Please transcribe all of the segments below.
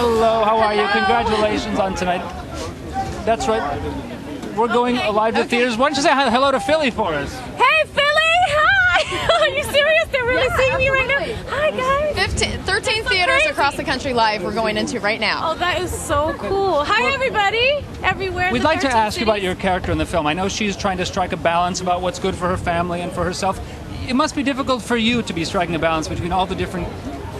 Hello, how are you? Congratulations on tonight. That's right. We're going live to theaters. Why don't you say hello to Philly for us? Hey, Philly! Hi! Are you serious? They're really seeing me right now? Hi, guys. 13 theaters across the country live we're going into right now. Oh, that is so cool. Hi, everybody. Everywhere. We'd like to ask you about your character in the film. I know she's trying to strike a balance about what's good for her family and for herself. It must be difficult for you to be striking a balance between all the different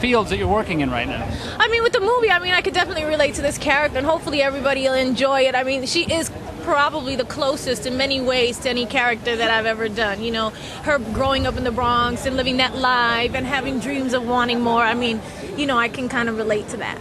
fields that you're working in right now. I mean, with the movie, I could definitely relate to this character, and hopefully everybody will enjoy it. I mean, she is probably the closest in many ways to any character that I've ever done. You know, her growing up in the Bronx and living that life and having dreams of wanting more. I mean, you know, I can kind of relate to that.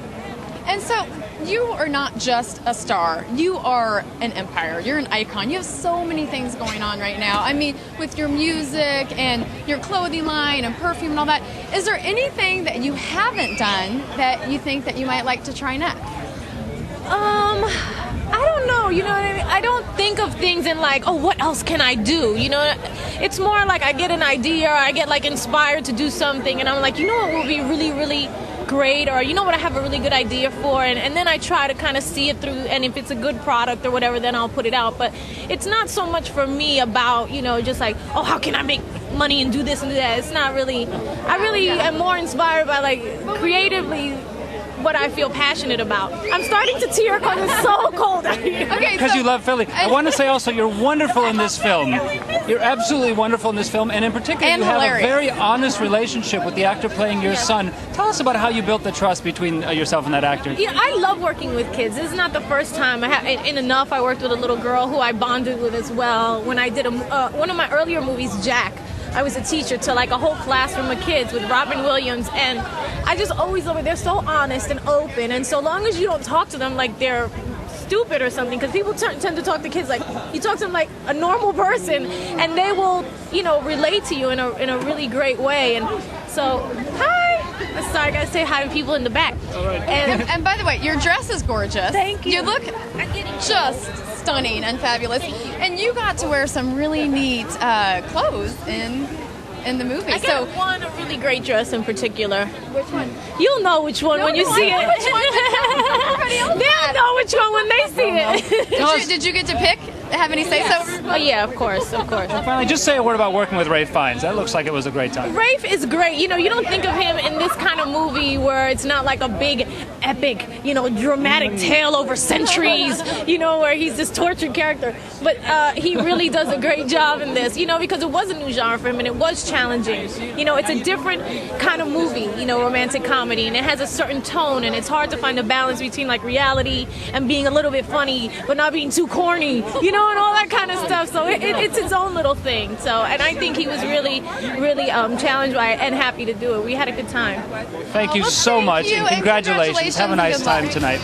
And so, you are not just a star. You are an empire. You're an icon. You have so many things going on right now. I mean, with your music and your clothing line and perfume and all that. Is there anything that you haven't done that you think that you might like to try next? I don't know, you know what I mean? I don't think of things in like, oh, what else can I do? You know, it's more like I get an idea or I get like inspired to do something and I'm like, you know what would be really, really great, or you know what I have a really good idea for, and then I try to kind of see it through, and if it's a good product or whatever, then I'll put it out. But it's not so much for me about, you know, just like, oh, how can I make money and do this and do that. It's not really, I really am more inspired by like creatively what I feel passionate about. I'm starting to tear because it's so cold out here. Okay, because you love Philly. I want to say also you're wonderful in this film. You're absolutely wonderful in this film, and in particular and you have hilarious. a very honest relationship with the actor playing your son. Tell us about how you built the trust between yourself and that actor. Yeah, I love working with kids. This is not the first time. In Enough, I worked with a little girl who I bonded with as well. When I did one of my earlier movies, Jack, I was a teacher to like a whole classroom of kids with Robin Williams, and I just always love it. They're so honest and open, and so long as you don't talk to them like they're stupid or something, because people tend to talk to kids like, you talk to them like a normal person, and they will, you know, relate to you in a really great way. And so, hi. Sorry, I gotta say hi to people in the back. All right. And by the way, your dress is gorgeous. Thank you. You look just stunning and fabulous. And you got to wear some really neat clothes in the movie. I got one really great dress in particular. Which one? You'll know which one when you see it. Which one? They'll know which one when they see it. Did you get to pick? Have any say so? Oh yeah, of course, of course. Finally, just say a word about working with Rafe Fiennes. That looks like it was a great time. Rafe is great. You know, you don't think of him in this kind of movie where it's not like a big, epic, you know, dramatic tale over centuries, you know, where he's this tortured character. But he really does a great job in this, you know, because it was a new genre for him and it was challenging. You know, it's a different kind of movie, you know, romantic comedy, and it has a certain tone, and it's hard to find a balance between like reality and being a little bit funny, but not being too corny, you know, and all that kind of stuff. So it's its own little thing. So, and I think he was really, really challenged by it and happy to do it. We had a good time. Thank you so much, and congratulations. Have a nice time tonight.